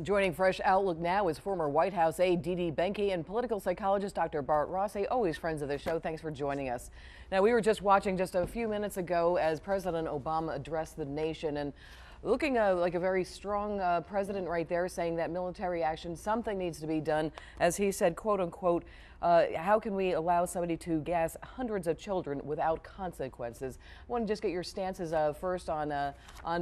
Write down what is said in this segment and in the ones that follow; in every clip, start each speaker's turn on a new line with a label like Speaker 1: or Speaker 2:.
Speaker 1: Joining Fresh Outlook now is former White House aide Dee Dee Benkie and political psychologist Dr. Bart Rossi, always friends of the show. Thanks for joining us. Now, we were just watching just a few minutes ago as President Obama addressed the nation and looking like a very strong president right there, saying that military action, something needs to be done. As he said, quote unquote, how can we allow somebody to gas hundreds of children without consequences? I want to just get your stances first on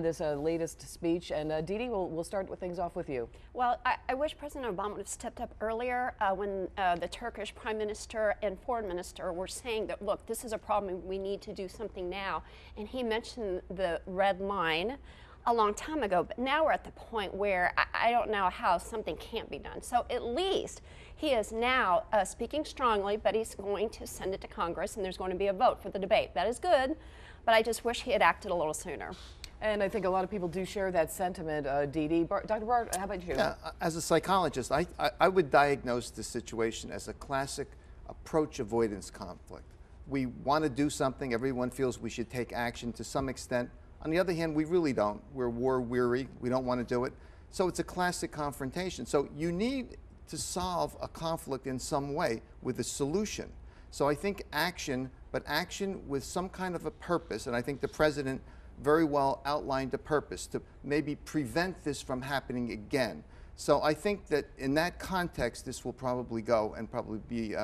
Speaker 1: this latest speech. And Dee Dee, we'll start with things off with you.
Speaker 2: Well, I wish President Obama would have stepped up earlier when the Turkish Prime Minister and Foreign Minister were saying that, look, this is a problem, we need to do something now. And he mentioned the red line a long time ago, but now we're at the point where I don't know how something can't be done. So at least he is now speaking strongly, but he's going to send it to Congress and there's going to be a vote for the debate. That is good, but I just wish he had acted a little sooner.
Speaker 1: And I think a lot of people do share that sentiment, Dee Dee. Dr. Bart, how about you?
Speaker 3: Yeah, as a psychologist, I would diagnose this situation as a classic approach avoidance conflict. We want to do something, everyone feels we should take action to some extent. On the other hand, we really don't. We're war weary. We don't want to do it. So it's a classic confrontation. So you need to solve a conflict in some way with a solution. So I think action, but action with some kind of a purpose. And I think the president very well outlined a purpose to maybe prevent this from happening again. So I think that in that context, this will probably go and probably be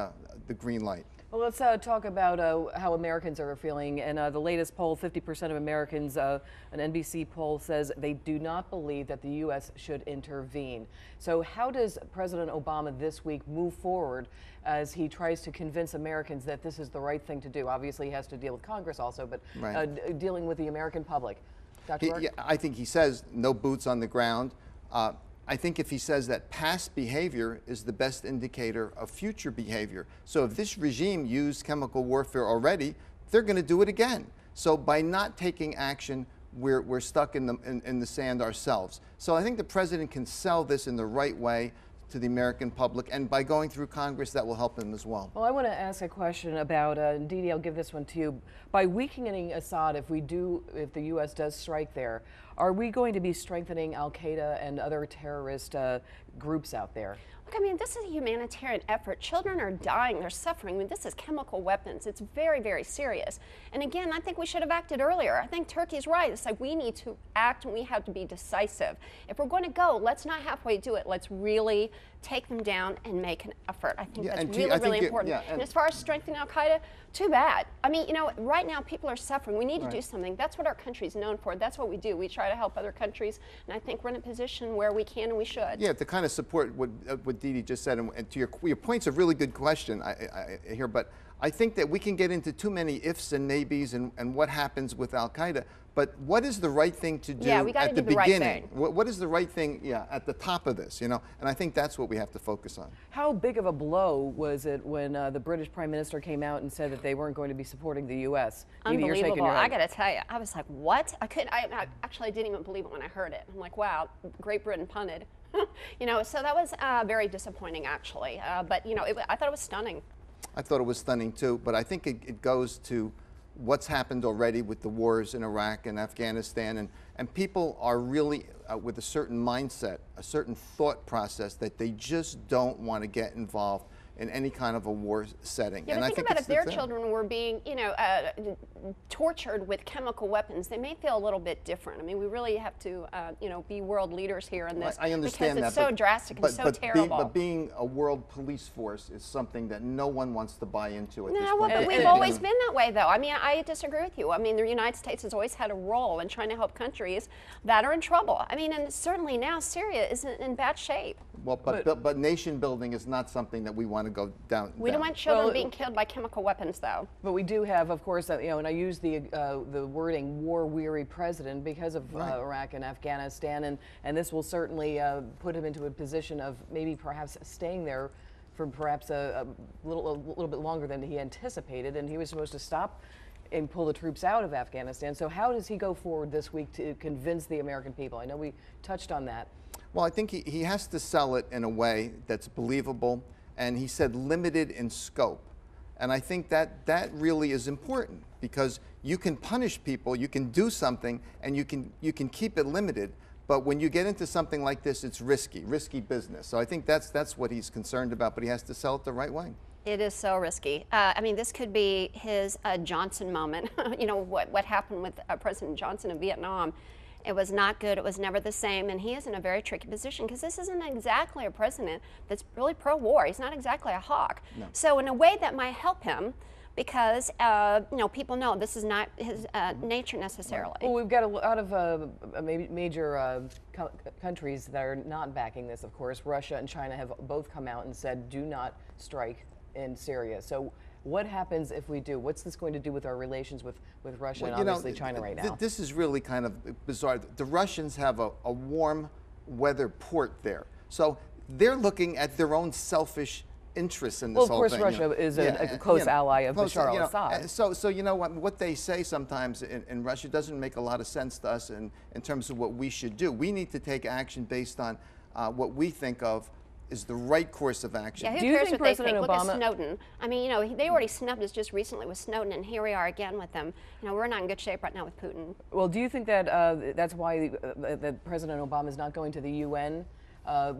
Speaker 3: the green light.
Speaker 1: Well, let's talk about how Americans are feeling. And the latest poll, 50% of Americans, an NBC poll says they do not believe that the U.S. should intervene. So how does President Obama this week move forward as he tries to convince Americans that this is the right thing to do? Obviously, he has to deal with Congress also, but right. Dealing with the American public. Dr. Bart?
Speaker 3: Yeah, I think he says no boots on the ground. I think if he says that past behavior is the best indicator of future behavior. So if this regime used chemical warfare already, they're going to do it again. So by not taking action, we're stuck in the sand ourselves. So I think the president can sell this in the right way to the American public, and by going through Congress, that will help him as well.
Speaker 1: Well, I want to ask a question about, Dee Dee, I'll give this one to you. By weakening Assad, if the U.S. does strike there, are we going to be strengthening Al-Qaeda and other terrorist groups out there?
Speaker 2: Look, I mean, this is a humanitarian effort. Children are dying, they're suffering. I mean, this is chemical weapons. It's very, very serious. And again, I think we should have acted earlier. I think Turkey's right. It's like we need to act and we have to be decisive. If we're going to go, let's not halfway do it. Let's really take them down and make an effort. I think that's really important. And as far as strengthening Al-Qaeda, too bad. I mean, you know, right now people are suffering. We need to do something. That's what our country's known for. That's what we do. We try to help other countries, and I think we're in a position where we can and we should.
Speaker 3: Yeah, to kind of support what Dee Dee just said, and to your point's a really good question I hear, but I think that we can get into too many ifs and maybes and what happens with Al-Qaeda. But what is the right thing to do at the beginning? What is the right thing, at the top of this, you know? And I think that's what we have to focus on.
Speaker 1: How big of a blow was it when the British Prime Minister came out and said that they weren't going to be supporting the U.S.?
Speaker 2: Unbelievable. I got to tell you, I was like, what? I actually didn't even believe it when I heard it. I'm like, wow, Great Britain punted. You know, so that was very disappointing, actually. But, you know, I thought it was stunning.
Speaker 3: I thought it was stunning, too. But I think it goes to what's happened already with the wars in Iraq and Afghanistan, and people are really with a certain mindset, a certain thought process that they just don't want to get involved in any kind of a war setting.
Speaker 2: Yeah, but think about if their children were being, you know, tortured with chemical weapons, they may feel a little bit different. I mean, we really have to, you know, be world leaders here in this.
Speaker 3: I understand
Speaker 2: because it's so drastic and so terrible.
Speaker 3: But being a world police force is something that no one wants to buy into at this point.
Speaker 2: Well, but we've always been that way, though. I mean, I disagree with you. I mean, the United States has always had a role in trying to help countries that are in trouble. I mean, and certainly now Syria isn't in bad shape.
Speaker 3: Well, but nation building is not something that we want to go down.
Speaker 2: We don't want children being killed by chemical weapons, though.
Speaker 1: But we do have, of course, you know, and I use the wording war-weary president because of Iraq and Afghanistan, and this will certainly put him into a position of maybe perhaps staying there for perhaps a little bit longer than he anticipated, and he was supposed to stop and pull the troops out of Afghanistan. So how does he go forward this week to convince the American people? I know we touched on that.
Speaker 3: Well, I think he has to sell it in a way that's believable, and he said limited in scope. And I think that really is important, because you can punish people, you can do something, and you can keep it limited, But when you get into something like this, it's risky business. So I think that's what he's concerned about, but he has to sell it the right way.
Speaker 2: It is so risky. I mean, this could be his Johnson moment. You know, what happened with President Johnson in Vietnam. It was not good. It was never the same. And he is in a very tricky position because this isn't exactly a president that's really pro-war. He's not exactly a hawk.
Speaker 3: No.
Speaker 2: So in a way that might help him, because you know, people know this is not his nature necessarily.
Speaker 1: Well, we've got a lot of major countries that are not backing this, of course. Russia and China have both come out and said do not strike in Syria. So what happens if we do? What's this going to do with our relations with Russia and obviously China right now?
Speaker 3: This is really kind of bizarre. The Russians have a warm weather port there. So they're looking at their own selfish interests in this whole thing.
Speaker 1: Well, of course, Russia is a close ally of Bashar al-Assad.
Speaker 3: So you know what they say sometimes in Russia doesn't make a lot of sense to us in terms of what we should do. We need to take action based on what we think of is the right course of action.
Speaker 2: Yeah, who
Speaker 1: Do you
Speaker 2: cares
Speaker 1: think
Speaker 2: what they
Speaker 1: President
Speaker 2: think?
Speaker 1: Obama?
Speaker 2: Look at Snowden. I mean, you know, they already snubbed us just recently with Snowden, and here we are again with them. You know, we're not in good shape right now with Putin.
Speaker 1: Well, do you think that that's why that President Obama is not going to the UN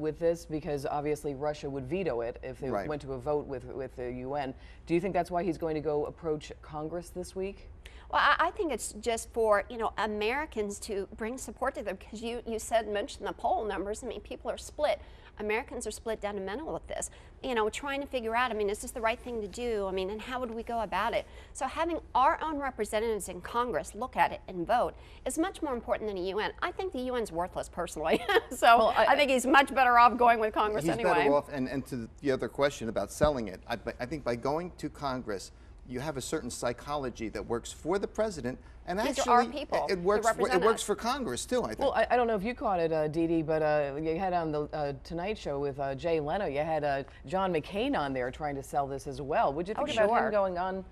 Speaker 1: with this? Because obviously Russia would veto it if they went to a vote with the UN. Do you think that's why he's going to go approach Congress this week?
Speaker 2: Well, I think it's just for, you know, Americans to bring support to them, because you mentioned the poll numbers. I mean, people are split. Americans are split down the middle with this, you know, trying to figure out, I mean, is this the right thing to do? I mean, and how would we go about it? So having our own representatives in Congress look at it and vote is much more important than the UN. I think the UN's worthless personally. So well, I think he's much better off going with Congress anyway.
Speaker 3: He's better off, and to the other question about selling it, I think by going to Congress, you have a certain psychology that works for the president, and
Speaker 2: These
Speaker 3: actually
Speaker 2: are our people
Speaker 3: it works for Congress too, I think.
Speaker 1: Well, I don't know if you caught it, Dee Dee, but you had on the Tonight Show with Jay Leno, you had John McCain on there trying to sell this as well. Would you think about him going on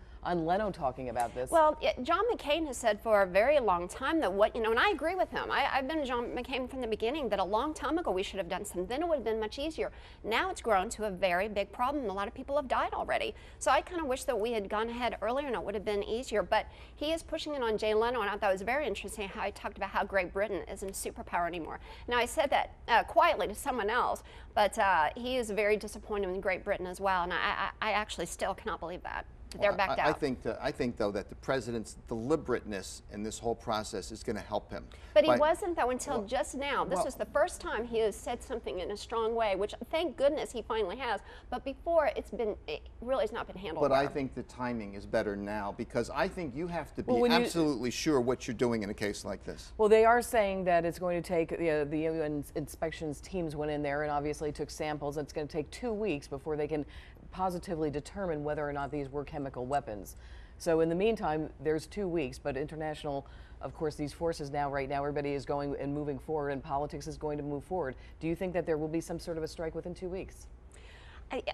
Speaker 1: Leno talking about this?
Speaker 2: Well, John McCain has said for a very long time that you know, and I agree with him. I've been John McCain from the beginning, that a long time ago we should have done something. Then it would have been much easier. Now it's grown to a very big problem. A lot of people have died already. So I kind of wish that we had gone ahead earlier and it would have been easier. But he is pushing it on Jay Leno, and I thought it was very interesting how he talked about how Great Britain isn't a superpower anymore. Now, I said that quietly to someone else, but he is very disappointed in Great Britain as well, and I actually still cannot believe that. They're backed out.
Speaker 3: I think, though, that the president's deliberateness in this whole process is going to help him.
Speaker 2: But he wasn't, though, until just now. This was the first time he has said something in a strong way, which thank goodness he finally has. But before, it really has not been handled
Speaker 3: But
Speaker 2: well.
Speaker 3: I think the timing is better now, because I think you have to be absolutely sure what you're doing in a case like this.
Speaker 1: Well, they are saying that it's going to take, the UN inspections teams went in there and obviously took samples. It's going to take 2 weeks before they can positively determine whether or not these were chemical weapons. So in the meantime, there's 2 weeks, but international, of course, these forces now, right now, everybody is going and moving forward, and politics is going to move forward. Do you think that there will be some sort of a strike within 2 weeks?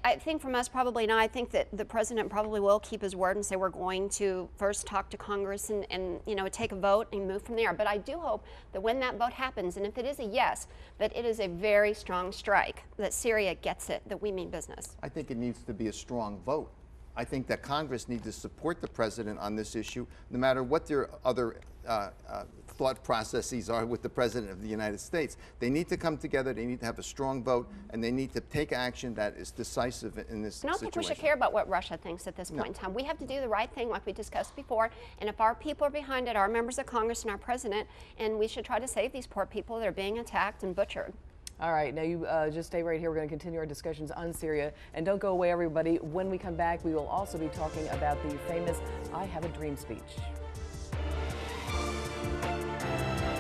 Speaker 2: I think from us, probably not. I think that the president probably will keep his word and say we're going to first talk to Congress and you know, take a vote and move from there. But I do hope that when that vote happens, and if it is a yes, that it is a very strong strike, that Syria gets it, that we mean business.
Speaker 3: I think it needs to be a strong vote. I think that Congress needs to support the president on this issue, no matter what their other thought processes are with the president of the United States. They need to come together, they need to have a strong vote, and they need to take action that is decisive in this situation.
Speaker 2: I don't think we should care about what Russia thinks at this point in time. We have to do the right thing, like we discussed before, and if our people are behind it, our members of Congress and our president, and we should try to save these poor people that are being attacked and butchered.
Speaker 1: All right, now you just stay right here. We're going to continue our discussions on Syria. And don't go away, everybody. When we come back, we will also be talking about the famous I Have a Dream speech.